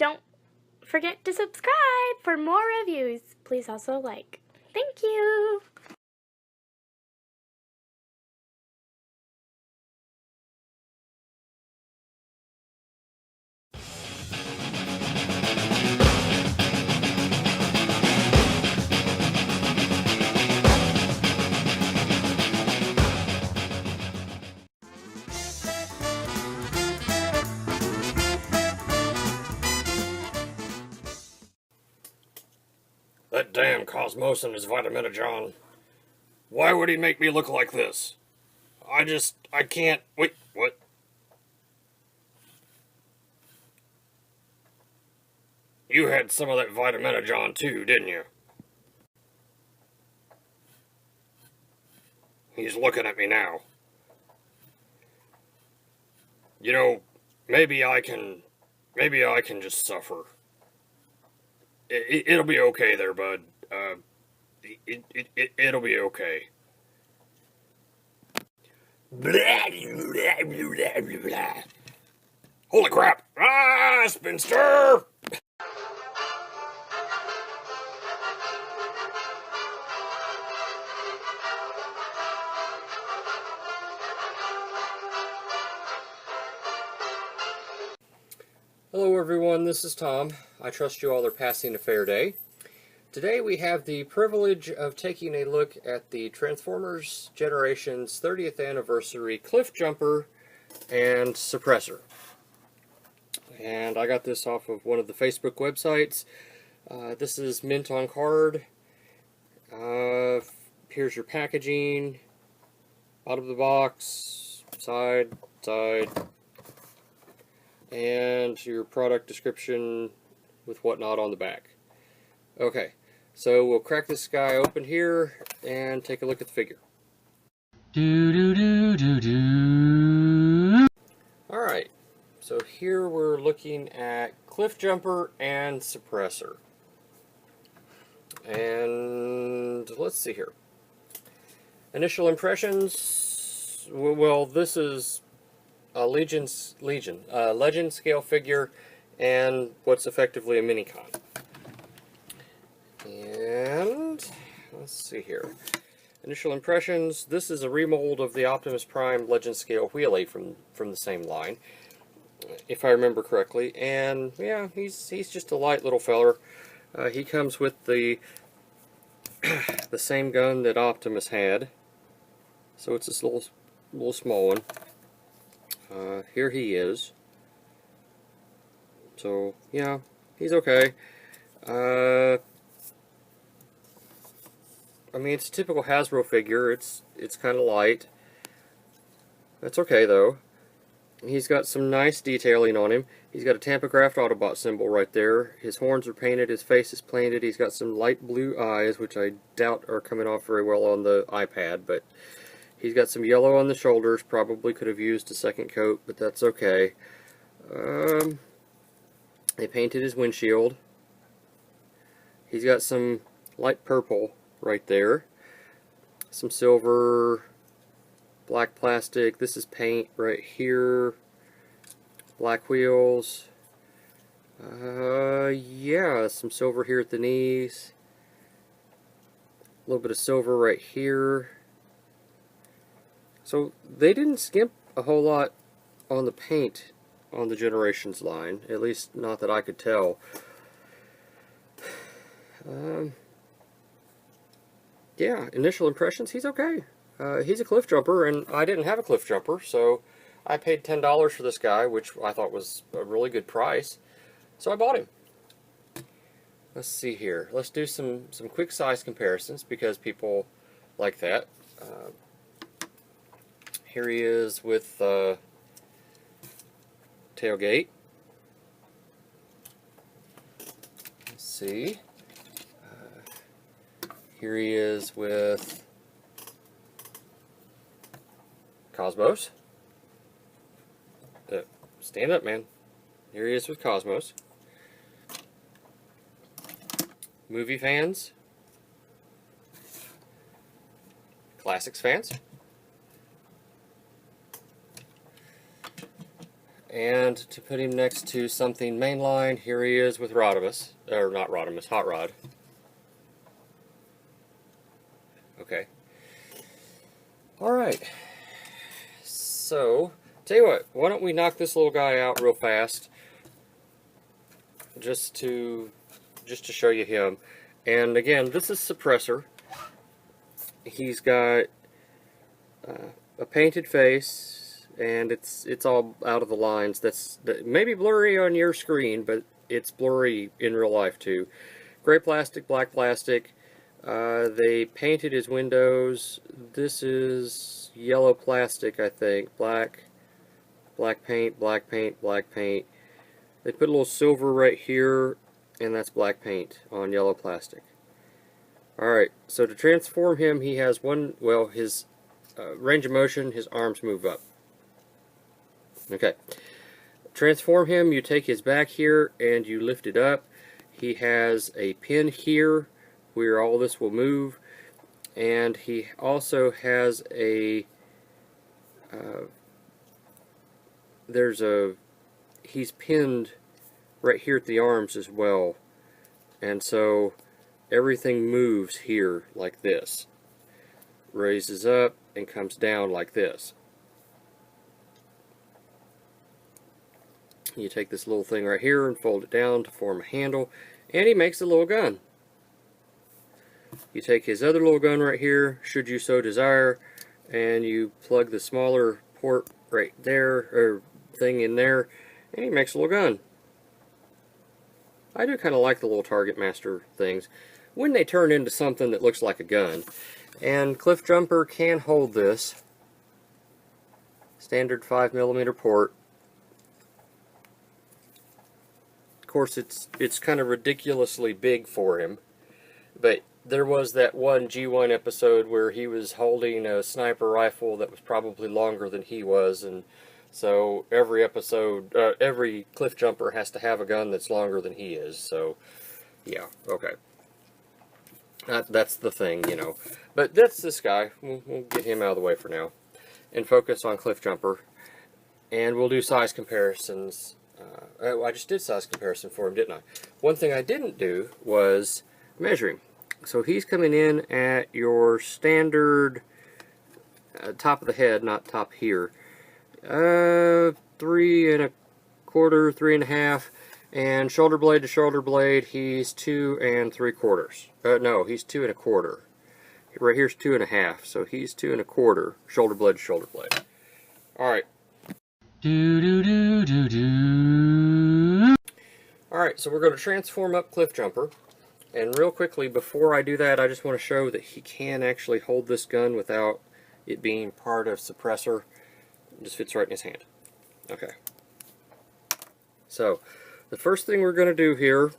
don't forget to subscribe for more reviews. Please also like. Thank you. That damn Cosmos and his Vitaminogen. Why would he make me look like this? I can't... Wait, what? You had some of that Vitaminogen too, didn't you? He's looking at me now. You know, maybe I can just suffer. It'll be okay there, bud. It'll be okay. Holy crap! Ah, spinster! Hello everyone, this is Tom. I trust you all are passing a fair day. Today we have the privilege of taking a look at the Transformers Generations 30th Anniversary Cliffjumper and Suppressor. And I got this off of one of the Facebook websites. This is mint on card. Here's your packaging. Out of the box. Side. And your product description with whatnot on the back. Okay, so we'll crack this guy open here and take a look at the figure. Alright, so here we're looking at Cliffjumper and Suppressor. And let's see here. Initial impressions, well, this is a Legend scale figure and what's effectively a mini-con. And let's see here. Initial impressions, this is a remold of the Optimus Prime Legend scale wheelie from the same line, if I remember correctly. And yeah, he's just a light little feller. He comes with the the same gun that Optimus had, so it's this little small one. Here he is. So, yeah, he's okay. I mean, it's a typical Hasbro figure. It's kind of light. That's okay, though. He's got some nice detailing on him. He's got a Tampographed Autobot symbol right there. His horns are painted. His face is painted. He's got some light blue eyes, which I doubt are coming off very well on the iPad, but he's got some yellow on the shoulders. Probably could have used a second coat, but that's okay. They painted his windshield. He's got some light purple right there. Some silver, black plastic. This is paint right here. Black wheels. Yeah, some silver here at the knees. A little bit of silver right here. So they didn't skimp a whole lot on the paint on the Generations line, at least not that I could tell. Yeah, initial impressions, he's okay. He's a Cliffjumper, and I didn't have a Cliffjumper, so I paid $10 for this guy, which I thought was a really good price, so I bought him. Let's see here. Let's do some quick size comparisons, because people like that. Here he is with tailgate. Let's see. Here he is with Cosmos. Stand up, man. Here he is with Cosmos. Movie fans. Classics fans. And to put him next to something mainline, here he is with Rodimus, or not Rodimus, Hot Rod. Okay. Alright. So, tell you what, why don't we knock this little guy out real fast, just to show you him. And again, this is Suppressor. He's got a painted face, and it's all out of the lines. That may be blurry on your screen, but it's blurry in real life too. Gray plastic, black plastic. They painted his windows. This is yellow plastic, I think. Black paint, black paint, black paint. They put a little silver right here, and that's black paint on yellow plastic. Alright, so to transform him, he has one, well, his range of motion, his arms move up. Okay. Transform him, you take his back here and you lift it up. He has a pin here where all this will move, and he also has a he's pinned right here at the arms as well, and so everything moves here like this, raises up and comes down like this. You take this little thing right here and fold it down to form a handle, and he makes a little gun. You take his other little gun right here, should you so desire, and you plug the smaller port right there, or thing in there, and he makes a little gun. I do kind of like the little Target Master things when they turn into something that looks like a gun. And Cliffjumper can hold this. Standard 5mm port. Of course, it's kind of ridiculously big for him, but there was that one G1 episode where he was holding a sniper rifle that was probably longer than he was, and so every episode, every Cliffjumper has to have a gun that's longer than he is. So, yeah, okay. That's the thing, you know. But that's this guy. We'll get him out of the way for now and focus on Cliffjumper. And we'll do size comparisons. I just did size comparison for him, didn't I? One thing I didn't do was measuring. So he's coming in at your standard top of the head, not top here. 3 1/4, 3 1/2. And shoulder blade to shoulder blade, he's 2 3/4. No, he's 2 1/4. Right here's 2 1/2, so he's 2 1/4 shoulder blade to shoulder blade. Alright. Alright, so we're going to transform up Cliffjumper. And real quickly, before I do that, I just want to show that he can actually hold this gun without it being part of Suppressor. It just fits right in his hand. Okay. So, the first thing we're going to do here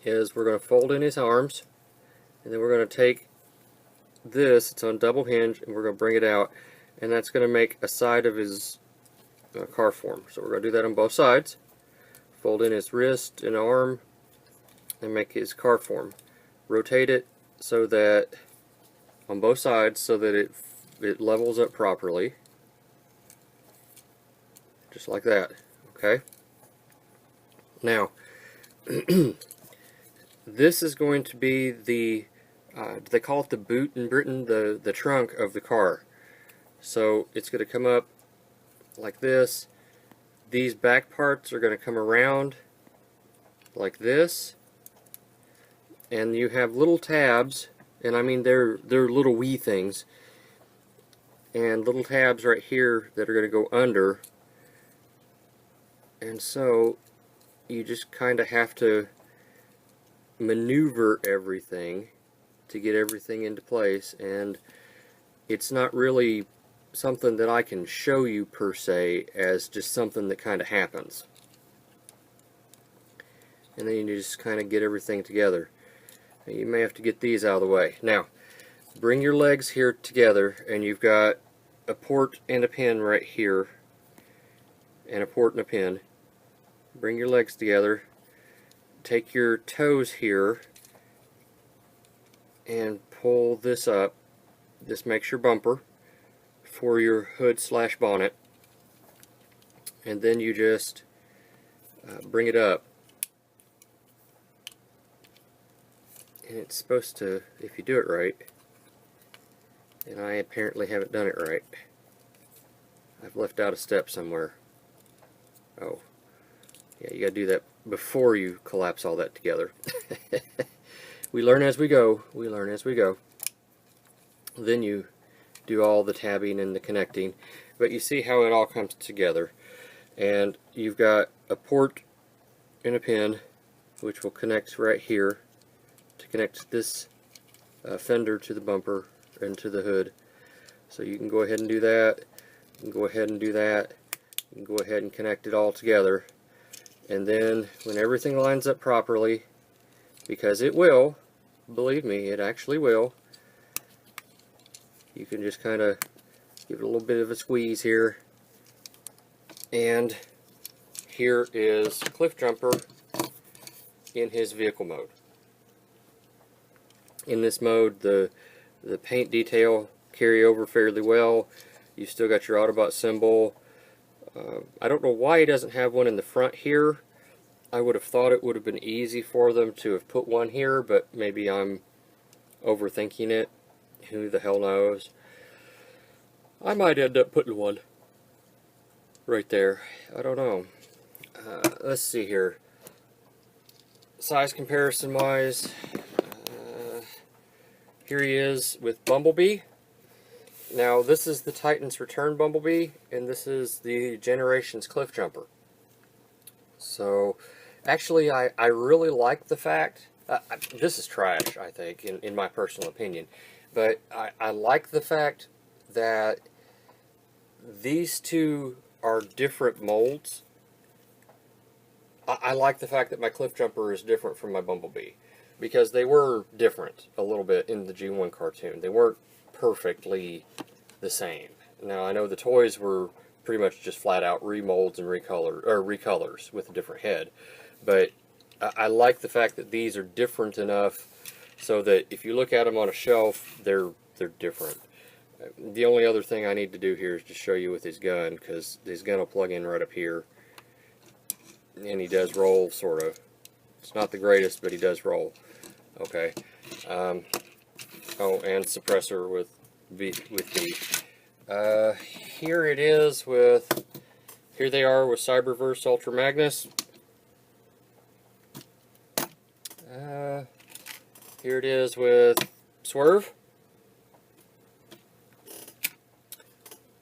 is we're going to fold in his arms, and then we're going to take this, it's on double hinge, and we're going to bring it out, and that's going to make a side of his car form. So we're going to do that on both sides. Fold in his wrist and arm and make his car form. Rotate it so that on both sides so that it levels up properly. Just like that. Okay? Now, this is going to be the, they call it the boot in Britain, the trunk of the car. So it's going to come up like this. These back parts are going to come around like this. And you have little tabs, and I mean they're little wee things, and little tabs right here that are going to go under. And so you just kind of have to maneuver everything to get everything into place, and it's not really something that I can show you per se, as just something that kind of happens. And then you just kind of get everything together. You may have to get these out of the way. Now, bring your legs here together, and you've got a port and a pin right here, and a port and a pin. Bring your legs together, take your toes here, and pull this up. This makes your bumper for your hood slash bonnet. and then you just bring it up. And it's supposed to, if you do it right, and I apparently haven't done it right. I've left out a step somewhere. Oh, yeah, you gotta do that before you collapse all that together. We learn as we go. We learn as we go. Then you do all the tabbing and the connecting. But you see how it all comes together. And you've got a port and a pin, which will connect right here to connect this fender to the bumper and to the hood. So you can go ahead and do that. You can go ahead and do that. You can go ahead and connect it all together. And then when everything lines up properly, because it will, believe me, it actually will, you can just kind of give it a little bit of a squeeze here. And here is Cliffjumper in his vehicle mode. In this mode, the paint detail carry over fairly well. You've still got your Autobot symbol. I don't know why he doesn't have one in the front here. I would have thought it would have been easy for them to have put one here, but maybe I'm overthinking it. Who the hell knows? I might end up putting one right there. I don't know. Let's see here. Size comparison wise, here he is with Bumblebee. Now this is the Titan's Return Bumblebee, and this is the Generations Cliffjumper. So actually I really like the fact, this is trash I think in my personal opinion, but I like the fact that these two are different molds. I like the fact that my Cliffjumper is different from my Bumblebee, because they were different a little bit in the G1 cartoon. They weren't perfectly the same. Now I know the toys were pretty much just flat out remolds and recolors with a different head, but I like the fact that these are different enough so that if you look at them on a shelf, they're different. The only other thing I need to do here is just show you with his gun, because his gun will plug in right up here, and he does roll, sort of. It's not the greatest, but he does roll. Okay. Oh, and suppressor with B. Here it is with. Here they are with Cyberverse Ultra Magnus. Here it is with Swerve.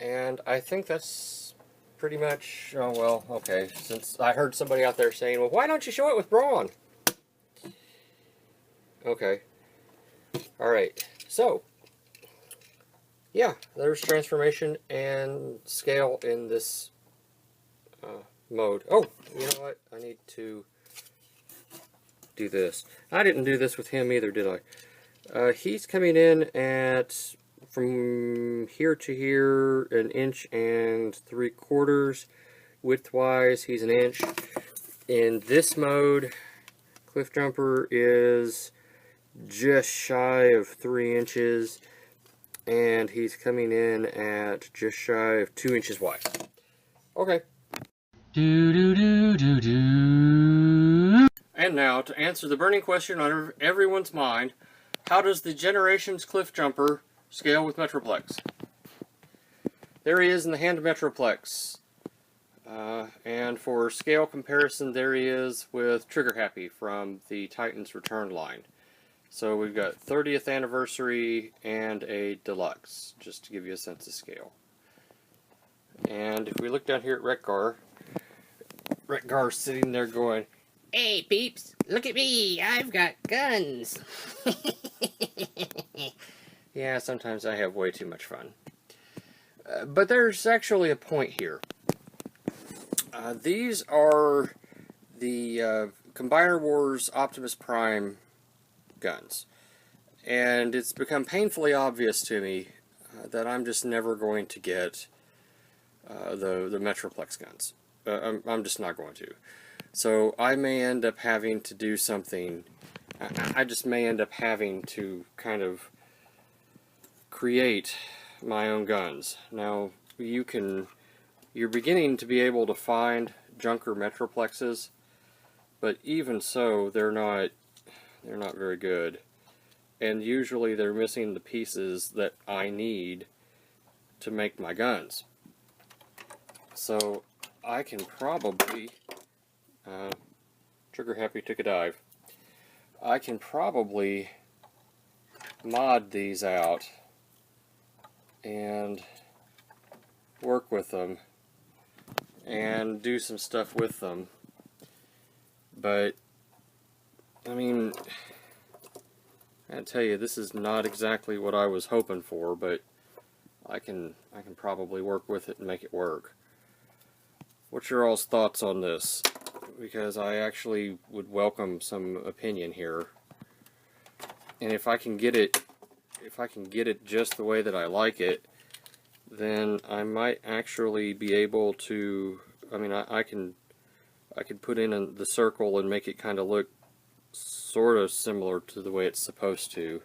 And I think that's pretty much, oh well, okay, since I heard somebody out there saying, well, why don't you show it with Brawn? Okay. Alright, so, yeah, there's transformation and scale in this mode. Oh, you know what, I need to do this. I didn't do this with him either, did I? He's coming in at, from here to here, 1.75 inches. Width-wise, he's 1 inch. In this mode, Cliffjumper is just shy of 3 inches, and he's coming in at just shy of 2 inches wide. Okay. And now, to answer the burning question on everyone's mind, how does the Generations Cliffjumper scale with Metroplex? There he is in the hand of Metroplex. And for scale comparison, there he is with Trigger Happy from the Titan's Return line. So we've got 30th anniversary and a deluxe, just to give you a sense of scale. And if we look down here at Retgar's sitting there going, Hey peeps, look at me, I've got guns. yeah, sometimes I have way too much fun. But there's actually a point here. These are the Combiner Wars Optimus Prime guns. And it's become painfully obvious to me that I'm just never going to get the Metroplex guns. I'm just not going to. So I may end up having to do something. I just may end up having to kind of create my own guns. Now, you can you're beginning to be able to find junker Metroplexes, but even so, they're not very good. And usually they're missing the pieces that I need to make my guns. So I can probably, Trigger Happy took a dive, I can probably mod these out and work with them and do some stuff with them. But I mean, I tell you, this is not exactly what I was hoping for, but I can probably work with it and make it work. What's your all's thoughts on this? Because I actually would welcome some opinion here. And if I can get it just the way that I like it, then I might actually be able to, I mean, I could put in the circle and make it kind of look sort of similar to the way it's supposed to.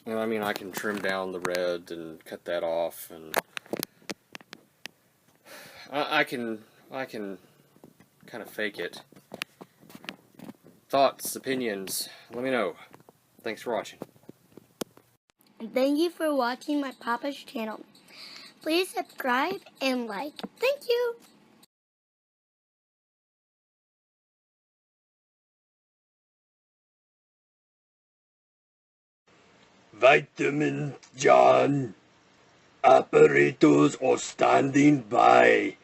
And I mean, I can trim down the red and cut that off, and I can kind of fake it. Thoughts, opinions, let me know. Thanks for watching. And thank you for watching my Papa's channel. Please subscribe and like. Thank you. Vitamin John. Operators are standing by.